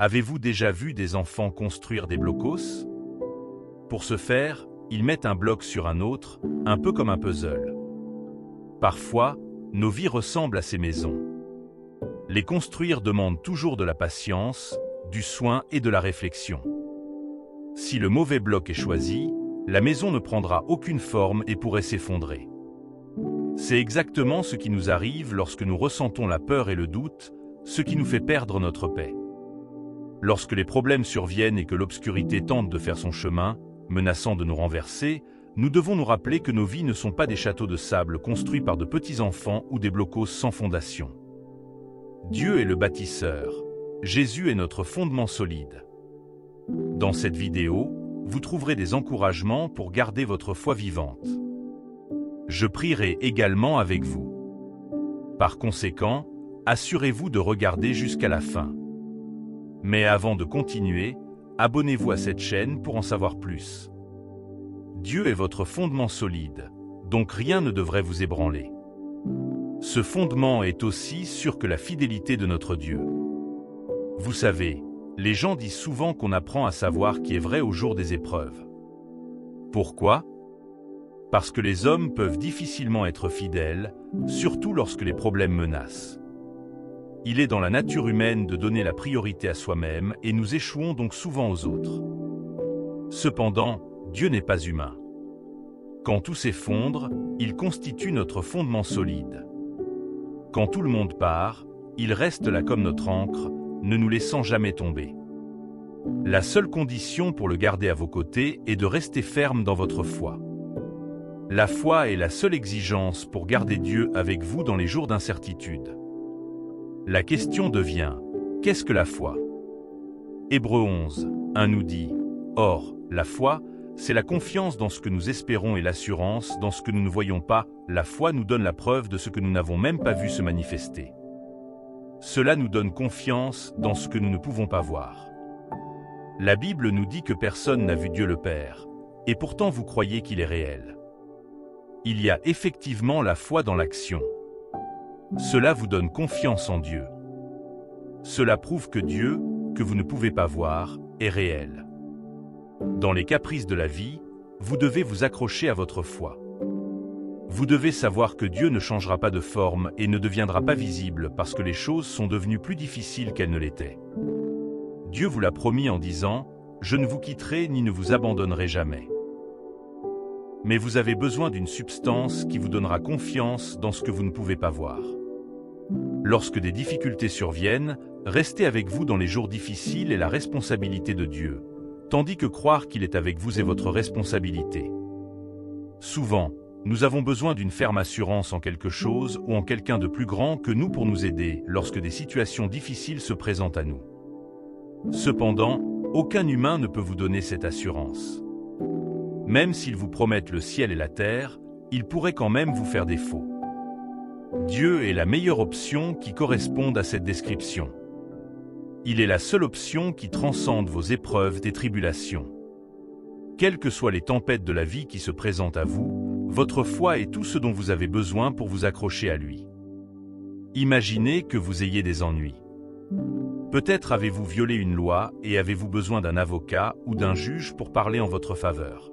Avez-vous déjà vu des enfants construire des blocos? Pour ce faire, ils mettent un bloc sur un autre, un peu comme un puzzle. Parfois, nos vies ressemblent à ces maisons. Les construire demande toujours de la patience, du soin et de la réflexion. Si le mauvais bloc est choisi, la maison ne prendra aucune forme et pourrait s'effondrer. C'est exactement ce qui nous arrive lorsque nous ressentons la peur et le doute, ce qui nous fait perdre notre paix. Lorsque les problèmes surviennent et que l'obscurité tente de faire son chemin, menaçant de nous renverser, nous devons nous rappeler que nos vies ne sont pas des châteaux de sable construits par de petits enfants ou des blocos sans fondation. Dieu est le bâtisseur. Jésus est notre fondement solide. Dans cette vidéo, vous trouverez des encouragements pour garder votre foi vivante. Je prierai également avec vous. Par conséquent, assurez-vous de regarder jusqu'à la fin. Mais avant de continuer, abonnez-vous à cette chaîne pour en savoir plus. Dieu est votre fondement solide, donc rien ne devrait vous ébranler. Ce fondement est aussi sûr que la fidélité de notre Dieu. Vous savez, les gens disent souvent qu'on apprend à savoir qui est vrai au jour des épreuves. Pourquoi? Parce que les hommes peuvent difficilement être fidèles, surtout lorsque les problèmes menacent. Il est dans la nature humaine de donner la priorité à soi-même et nous échouons donc souvent aux autres. Cependant, Dieu n'est pas humain. Quand tout s'effondre, il constitue notre fondement solide. Quand tout le monde part, il reste là comme notre ancre, ne nous laissant jamais tomber. La seule condition pour le garder à vos côtés est de rester ferme dans votre foi. La foi est la seule exigence pour garder Dieu avec vous dans les jours d'incertitude. La question devient, qu'est-ce que la foi? Hébreux 11, 1 nous dit, « Or, la foi, c'est la confiance dans ce que nous espérons et l'assurance dans ce que nous ne voyons pas. La foi nous donne la preuve de ce que nous n'avons même pas vu se manifester. Cela nous donne confiance dans ce que nous ne pouvons pas voir. » La Bible nous dit que personne n'a vu Dieu le Père, et pourtant vous croyez qu'il est réel. Il y a effectivement la foi dans l'action. Cela vous donne confiance en Dieu. Cela prouve que Dieu, que vous ne pouvez pas voir, est réel. Dans les caprices de la vie, vous devez vous accrocher à votre foi. Vous devez savoir que Dieu ne changera pas de forme et ne deviendra pas visible parce que les choses sont devenues plus difficiles qu'elles ne l'étaient. Dieu vous l'a promis en disant « Je ne vous quitterai ni ne vous abandonnerai jamais ». Mais vous avez besoin d'une substance qui vous donnera confiance dans ce que vous ne pouvez pas voir. Lorsque des difficultés surviennent, rester avec vous dans les jours difficiles est la responsabilité de Dieu, tandis que croire qu'il est avec vous est votre responsabilité. Souvent, nous avons besoin d'une ferme assurance en quelque chose ou en quelqu'un de plus grand que nous pour nous aider lorsque des situations difficiles se présentent à nous. Cependant, aucun humain ne peut vous donner cette assurance. Même s'ils vous promettent le ciel et la terre, ils pourraient quand même vous faire défaut. Dieu est la meilleure option qui corresponde à cette description. Il est la seule option qui transcende vos épreuves des tribulations. Quelles que soient les tempêtes de la vie qui se présentent à vous, votre foi est tout ce dont vous avez besoin pour vous accrocher à lui. Imaginez que vous ayez des ennuis. Peut-être avez-vous violé une loi et avez-vous besoin d'un avocat ou d'un juge pour parler en votre faveur.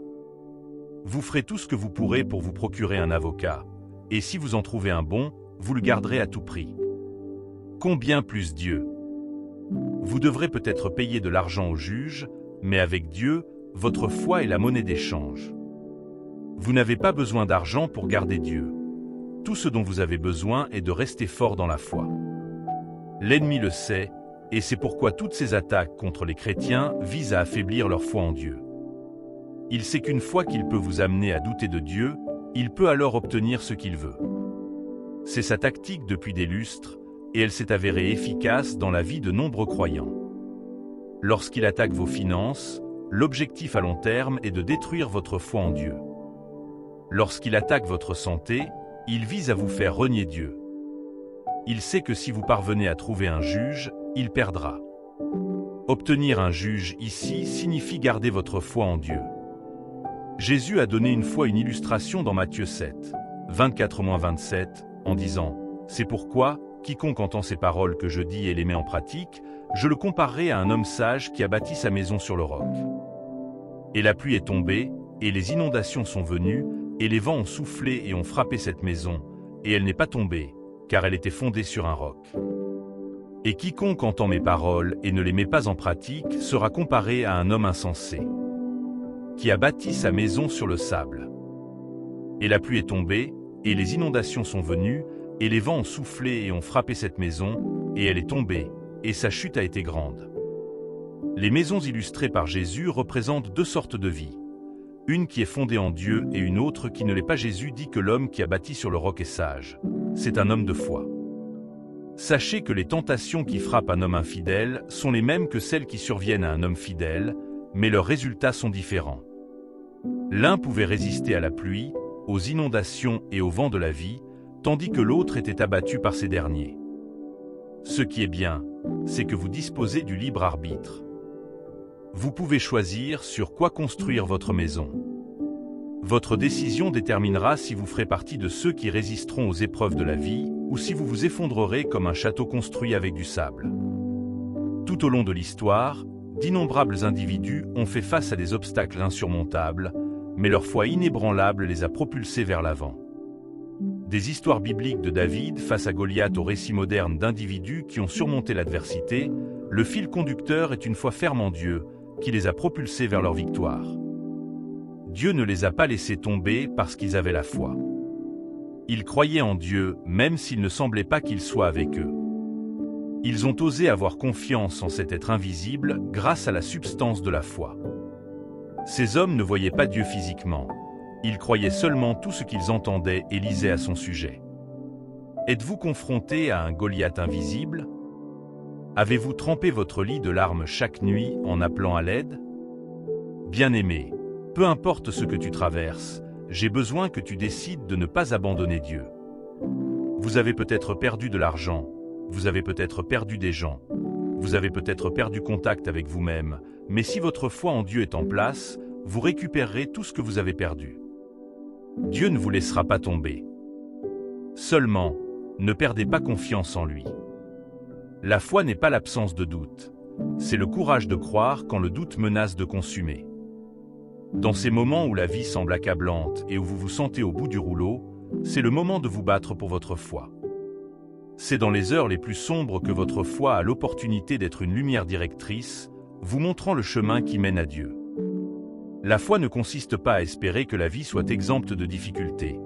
Vous ferez tout ce que vous pourrez pour vous procurer un avocat, et si vous en trouvez un bon, vous le garderez à tout prix. Combien plus Dieu? Vous devrez peut-être payer de l'argent au juge, mais avec Dieu, votre foi est la monnaie d'échange. Vous n'avez pas besoin d'argent pour garder Dieu. Tout ce dont vous avez besoin est de rester fort dans la foi. L'ennemi le sait, et c'est pourquoi toutes ces attaques contre les chrétiens visent à affaiblir leur foi en Dieu. Il sait qu'une fois qu'il peut vous amener à douter de Dieu, il peut alors obtenir ce qu'il veut. C'est sa tactique depuis des lustres, et elle s'est avérée efficace dans la vie de nombreux croyants. Lorsqu'il attaque vos finances, l'objectif à long terme est de détruire votre foi en Dieu. Lorsqu'il attaque votre santé, il vise à vous faire renier Dieu. Il sait que si vous parvenez à trouver un juge, il perdra. Obtenir un juge ici signifie garder votre foi en Dieu. Jésus a donné une fois une illustration dans Matthieu 7, 24-27, en disant « C'est pourquoi, quiconque entend ces paroles que je dis et les met en pratique, je le comparerai à un homme sage qui a bâti sa maison sur le roc. Et la pluie est tombée, et les inondations sont venues, et les vents ont soufflé et ont frappé cette maison, et elle n'est pas tombée, car elle était fondée sur un roc. Et quiconque entend mes paroles et ne les met pas en pratique sera comparé à un homme insensé, qui a bâti sa maison sur le sable. Et la pluie est tombée, et les inondations sont venues, et les vents ont soufflé et ont frappé cette maison, et elle est tombée, et sa chute a été grande. Les maisons illustrées par Jésus représentent deux sortes de vie. Une qui est fondée en Dieu et une autre qui ne l'est pas. Jésus dit que l'homme qui a bâti sur le roc est sage. C'est un homme de foi. Sachez que les tentations qui frappent un homme infidèle sont les mêmes que celles qui surviennent à un homme fidèle, mais leurs résultats sont différents. L'un pouvait résister à la pluie, aux inondations et au vent de la vie, tandis que l'autre était abattu par ces derniers. Ce qui est bien, c'est que vous disposez du libre arbitre. Vous pouvez choisir sur quoi construire votre maison. Votre décision déterminera si vous ferez partie de ceux qui résisteront aux épreuves de la vie ou si vous vous effondrerez comme un château construit avec du sable. Tout au long de l'histoire, d'innombrables individus ont fait face à des obstacles insurmontables, mais leur foi inébranlable les a propulsés vers l'avant. Des histoires bibliques de David face à Goliath aux récits modernes d'individus qui ont surmonté l'adversité, le fil conducteur est une foi ferme en Dieu qui les a propulsés vers leur victoire. Dieu ne les a pas laissés tomber parce qu'ils avaient la foi. Ils croyaient en Dieu même s'il ne semblait pas qu'il soit avec eux. Ils ont osé avoir confiance en cet être invisible grâce à la substance de la foi. Ces hommes ne voyaient pas Dieu physiquement. Ils croyaient seulement tout ce qu'ils entendaient et lisaient à son sujet. Êtes-vous confronté à un Goliath invisible? Avez-vous trempé votre lit de larmes chaque nuit en appelant à l'aide? Bien-aimé, peu importe ce que tu traverses, j'ai besoin que tu décides de ne pas abandonner Dieu. Vous avez peut-être perdu de l'argent, vous avez peut-être perdu des gens, vous avez peut-être perdu contact avec vous-même, mais si votre foi en Dieu est en place, vous récupérerez tout ce que vous avez perdu. Dieu ne vous laissera pas tomber. Seulement, ne perdez pas confiance en lui. La foi n'est pas l'absence de doute. C'est le courage de croire quand le doute menace de consumer. Dans ces moments où la vie semble accablante et où vous vous sentez au bout du rouleau, c'est le moment de vous battre pour votre foi. C'est dans les heures les plus sombres que votre foi a l'opportunité d'être une lumière directrice, vous montrant le chemin qui mène à Dieu. La foi ne consiste pas à espérer que la vie soit exempte de difficultés.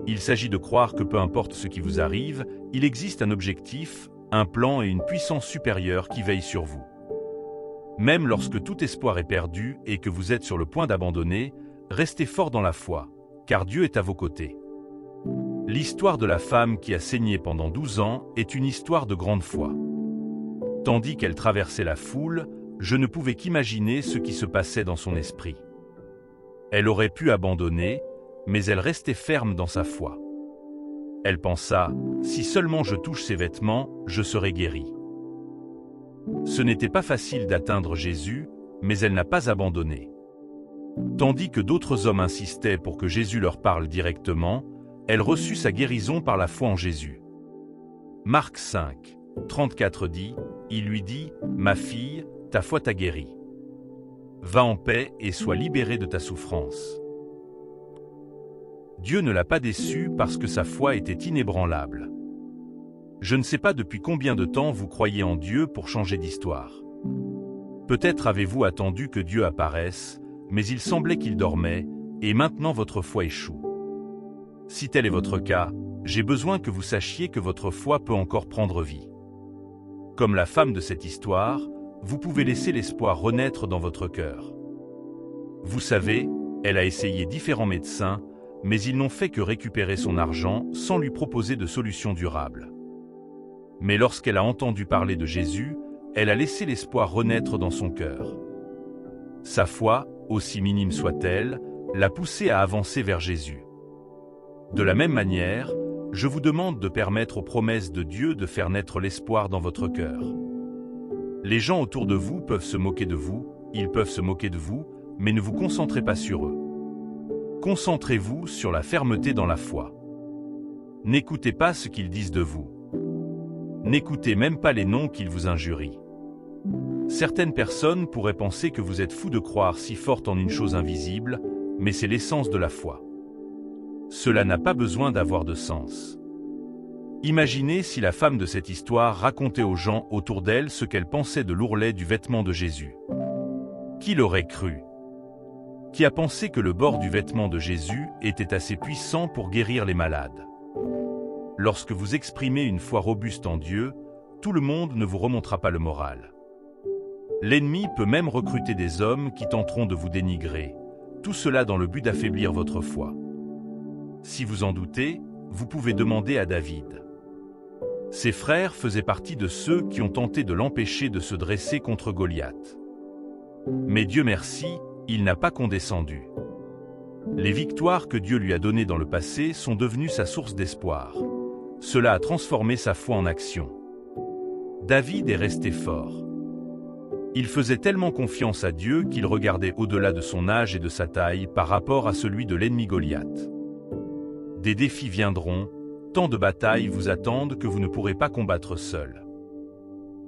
Il s'agit de croire que peu importe ce qui vous arrive, il existe un objectif, un plan et une puissance supérieure qui veillent sur vous. Même lorsque tout espoir est perdu et que vous êtes sur le point d'abandonner, restez fort dans la foi, car Dieu est à vos côtés. L'histoire de la femme qui a saigné pendant 12 ans est une histoire de grande foi. Tandis qu'elle traversait la foule, je ne pouvais qu'imaginer ce qui se passait dans son esprit. Elle aurait pu abandonner, mais elle restait ferme dans sa foi. Elle pensa, si seulement je touche ses vêtements, je serai guérie. Ce n'était pas facile d'atteindre Jésus, mais elle n'a pas abandonné. Tandis que d'autres hommes insistaient pour que Jésus leur parle directement, elle reçut sa guérison par la foi en Jésus. Marc 5, 34 dit, il lui dit, ma fille, ta foi t'a guérie. Va en paix et sois libérée de ta souffrance. Dieu ne l'a pas déçu parce que sa foi était inébranlable. Je ne sais pas depuis combien de temps vous croyez en Dieu pour changer d'histoire. Peut-être avez-vous attendu que Dieu apparaisse, mais il semblait qu'il dormait, et maintenant votre foi échoue. Si tel est votre cas, j'ai besoin que vous sachiez que votre foi peut encore prendre vie. Comme la femme de cette histoire, vous pouvez laisser l'espoir renaître dans votre cœur. Vous savez, elle a essayé différents médecins, mais ils n'ont fait que récupérer son argent sans lui proposer de solution durable. Mais lorsqu'elle a entendu parler de Jésus, elle a laissé l'espoir renaître dans son cœur. Sa foi, aussi minime soit-elle, l'a poussée à avancer vers Jésus. De la même manière, je vous demande de permettre aux promesses de Dieu de faire naître l'espoir dans votre cœur. Les gens autour de vous peuvent se moquer de vous, ils peuvent se moquer de vous, mais ne vous concentrez pas sur eux. Concentrez-vous sur la fermeté dans la foi. N'écoutez pas ce qu'ils disent de vous. N'écoutez même pas les noms qu'ils vous injurient. Certaines personnes pourraient penser que vous êtes fou de croire si forte en une chose invisible, mais c'est l'essence de la foi. Cela n'a pas besoin d'avoir de sens. Imaginez si la femme de cette histoire racontait aux gens autour d'elle ce qu'elle pensait de l'ourlet du vêtement de Jésus. Qui l'aurait cru? Qui a pensé que le bord du vêtement de Jésus était assez puissant pour guérir les malades? Lorsque vous exprimez une foi robuste en Dieu, tout le monde ne vous remontera pas le moral. L'ennemi peut même recruter des hommes qui tenteront de vous dénigrer, tout cela dans le but d'affaiblir votre foi. Si vous en doutez, vous pouvez demander à David. Ses frères faisaient partie de ceux qui ont tenté de l'empêcher de se dresser contre Goliath. Mais Dieu merci, il n'a pas condescendu. Les victoires que Dieu lui a données dans le passé sont devenues sa source d'espoir. Cela a transformé sa foi en action. David est resté fort. Il faisait tellement confiance à Dieu qu'il regardait au-delà de son âge et de sa taille par rapport à celui de l'ennemi Goliath. Des défis viendront, tant de batailles vous attendent que vous ne pourrez pas combattre seul.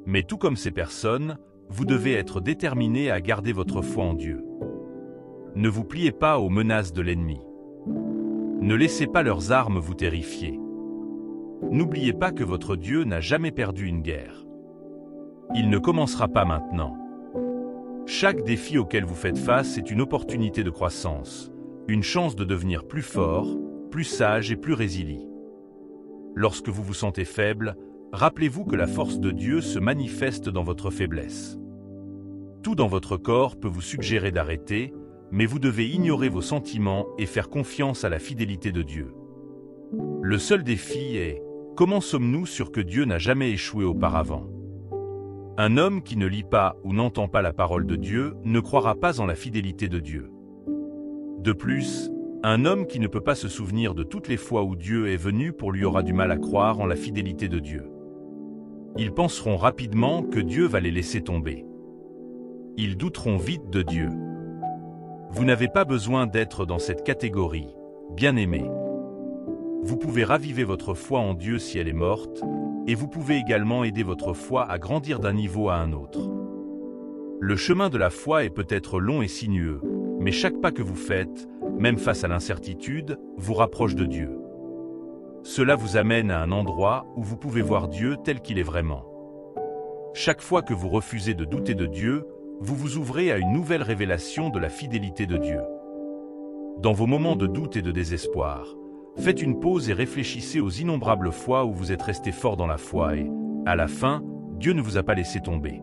Mais tout comme ces personnes, vous devez être déterminé à garder votre foi en Dieu. Ne vous pliez pas aux menaces de l'ennemi. Ne laissez pas leurs armes vous terrifier. N'oubliez pas que votre Dieu n'a jamais perdu une guerre. Il ne commencera pas maintenant. Chaque défi auquel vous faites face est une opportunité de croissance, une chance de devenir plus fort, plus sage et plus résilient. Lorsque vous vous sentez faible, rappelez-vous que la force de Dieu se manifeste dans votre faiblesse. Tout dans votre corps peut vous suggérer d'arrêter, mais vous devez ignorer vos sentiments et faire confiance à la fidélité de Dieu. Le seul défi est, comment sommes-nous sûrs que Dieu n'a jamais échoué auparavant? Un homme qui ne lit pas ou n'entend pas la parole de Dieu ne croira pas en la fidélité de Dieu. De plus, un homme qui ne peut pas se souvenir de toutes les fois où Dieu est venu pour lui aura du mal à croire en la fidélité de Dieu. Ils penseront rapidement que Dieu va les laisser tomber. Ils douteront vite de Dieu. Vous n'avez pas besoin d'être dans cette catégorie, bien-aimés. Vous pouvez raviver votre foi en Dieu si elle est morte, et vous pouvez également aider votre foi à grandir d'un niveau à un autre. Le chemin de la foi est peut-être long et sinueux, mais chaque pas que vous faites, même face à l'incertitude, vous rapproche de Dieu. Cela vous amène à un endroit où vous pouvez voir Dieu tel qu'il est vraiment. Chaque fois que vous refusez de douter de Dieu, vous vous ouvrez à une nouvelle révélation de la fidélité de Dieu. Dans vos moments de doute et de désespoir, faites une pause et réfléchissez aux innombrables fois où vous êtes resté fort dans la foi et, à la fin, Dieu ne vous a pas laissé tomber.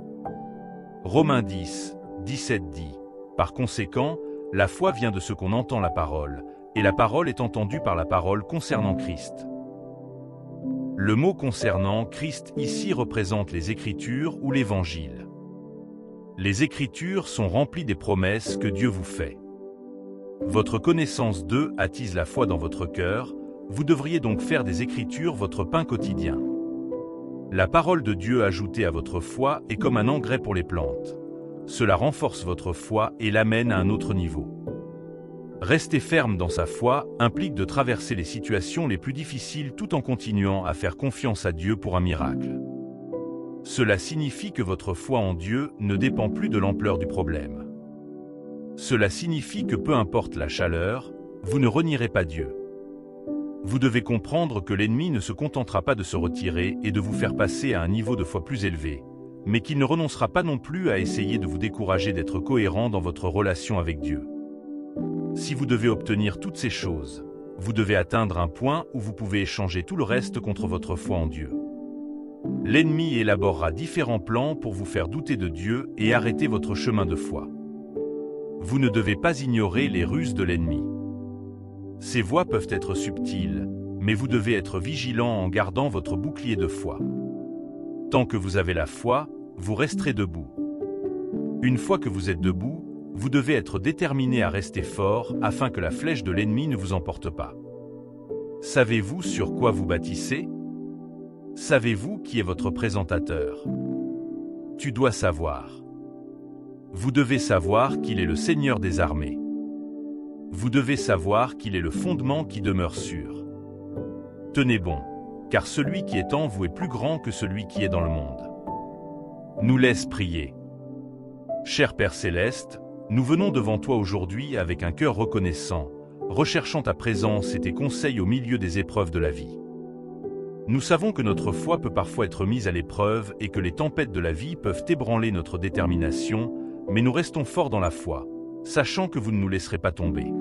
Romains 10, 17 dit « Par conséquent, la foi vient de ce qu'on entend la parole, et la parole est entendue par la parole concernant Christ. » Le mot concernant Christ ici représente les Écritures ou l'Évangile. Les Écritures sont remplies des promesses que Dieu vous fait. Votre connaissance d'eux attise la foi dans votre cœur, vous devriez donc faire des Écritures votre pain quotidien. La parole de Dieu ajoutée à votre foi est comme un engrais pour les plantes. Cela renforce votre foi et l'amène à un autre niveau. Rester ferme dans sa foi implique de traverser les situations les plus difficiles tout en continuant à faire confiance à Dieu pour un miracle. Cela signifie que votre foi en Dieu ne dépend plus de l'ampleur du problème. Cela signifie que peu importe la chaleur, vous ne renierez pas Dieu. Vous devez comprendre que l'ennemi ne se contentera pas de se retirer et de vous faire passer à un niveau de foi plus élevé, mais qu'il ne renoncera pas non plus à essayer de vous décourager d'être cohérent dans votre relation avec Dieu. Si vous devez obtenir toutes ces choses, vous devez atteindre un point où vous pouvez échanger tout le reste contre votre foi en Dieu. L'ennemi élaborera différents plans pour vous faire douter de Dieu et arrêter votre chemin de foi. Vous ne devez pas ignorer les ruses de l'ennemi. Ces voies peuvent être subtiles, mais vous devez être vigilant en gardant votre bouclier de foi. Tant que vous avez la foi, vous resterez debout. Une fois que vous êtes debout, vous devez être déterminé à rester fort afin que la flèche de l'ennemi ne vous emporte pas. Savez-vous sur quoi vous bâtissez? Savez-vous qui est votre présentateur? Tu dois savoir. Vous devez savoir qu'il est le Seigneur des armées. Vous devez savoir qu'il est le fondement qui demeure sûr. Tenez bon, car celui qui est en vous est plus grand que celui qui est dans le monde. Nous laisse prier. Cher Père Céleste, nous venons devant toi aujourd'hui avec un cœur reconnaissant, recherchant ta présence et tes conseils au milieu des épreuves de la vie. Nous savons que notre foi peut parfois être mise à l'épreuve et que les tempêtes de la vie peuvent ébranler notre détermination, mais nous restons forts dans la foi, sachant que vous ne nous laisserez pas tomber.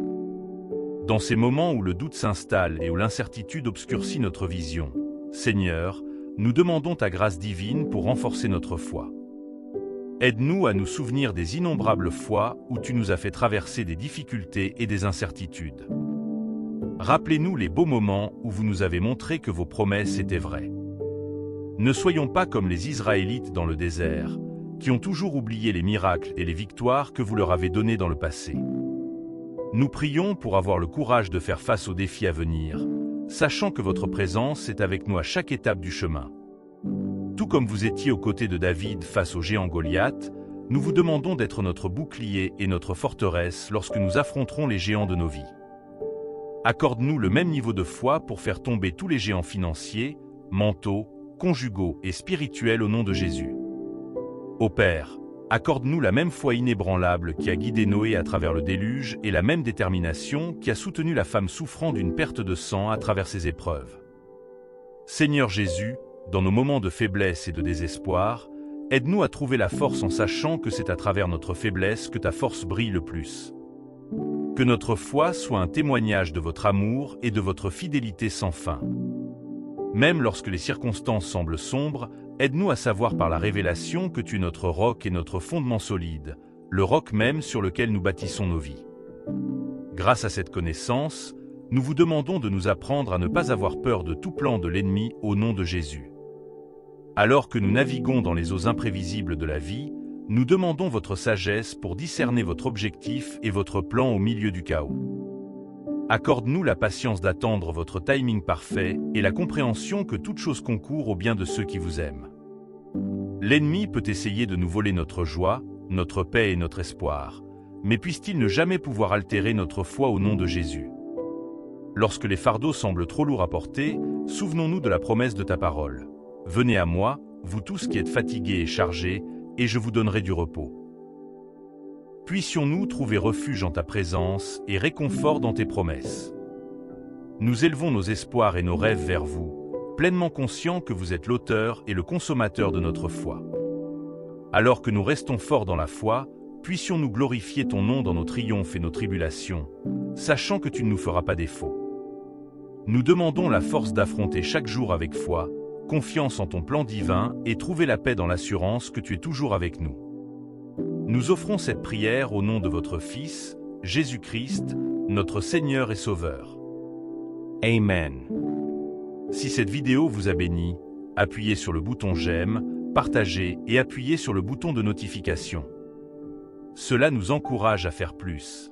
Dans ces moments où le doute s'installe et où l'incertitude obscurcit notre vision, Seigneur, nous demandons ta grâce divine pour renforcer notre foi. Aide-nous à nous souvenir des innombrables fois où tu nous as fait traverser des difficultés et des incertitudes. Rappelez-nous les beaux moments où vous nous avez montré que vos promesses étaient vraies. Ne soyons pas comme les Israélites dans le désert, qui ont toujours oublié les miracles et les victoires que vous leur avez donnés dans le passé. Nous prions pour avoir le courage de faire face aux défis à venir, sachant que votre présence est avec nous à chaque étape du chemin. Tout comme vous étiez aux côtés de David face au géant Goliath, nous vous demandons d'être notre bouclier et notre forteresse lorsque nous affronterons les géants de nos vies. Accorde-nous le même niveau de foi pour faire tomber tous les géants financiers, mentaux, conjugaux et spirituels au nom de Jésus. Ô Père, accorde-nous la même foi inébranlable qui a guidé Noé à travers le déluge et la même détermination qui a soutenu la femme souffrant d'une perte de sang à travers ses épreuves. Seigneur Jésus, dans nos moments de faiblesse et de désespoir, aide-nous à trouver la force en sachant que c'est à travers notre faiblesse que ta force brille le plus. Que notre foi soit un témoignage de votre amour et de votre fidélité sans fin. Même lorsque les circonstances semblent sombres, aide-nous à savoir par la révélation que tu es notre roc et notre fondement solide, le roc même sur lequel nous bâtissons nos vies. Grâce à cette connaissance, nous vous demandons de nous apprendre à ne pas avoir peur de tout plan de l'ennemi au nom de Jésus. Alors que nous naviguons dans les eaux imprévisibles de la vie, nous demandons votre sagesse pour discerner votre objectif et votre plan au milieu du chaos. Accorde-nous la patience d'attendre votre timing parfait et la compréhension que toute chose concourt au bien de ceux qui vous aiment. L'ennemi peut essayer de nous voler notre joie, notre paix et notre espoir, mais puisse-t-il ne jamais pouvoir altérer notre foi au nom de Jésus. Lorsque les fardeaux semblent trop lourds à porter, souvenons-nous de la promesse de ta parole. Venez à moi, vous tous qui êtes fatigués et chargés, et je vous donnerai du repos. Puissions-nous trouver refuge en ta présence et réconfort dans tes promesses. Nous élevons nos espoirs et nos rêves vers vous, pleinement conscients que vous êtes l'auteur et le consommateur de notre foi. Alors que nous restons forts dans la foi, puissions-nous glorifier ton nom dans nos triomphes et nos tribulations, sachant que tu ne nous feras pas défaut. Nous demandons la force d'affronter chaque jour avec foi, confiance en ton plan divin et trouver la paix dans l'assurance que tu es toujours avec nous. Nous offrons cette prière au nom de votre Fils, Jésus-Christ, notre Seigneur et Sauveur. Amen. Si cette vidéo vous a béni, appuyez sur le bouton j'aime, partagez et appuyez sur le bouton de notification. Cela nous encourage à faire plus.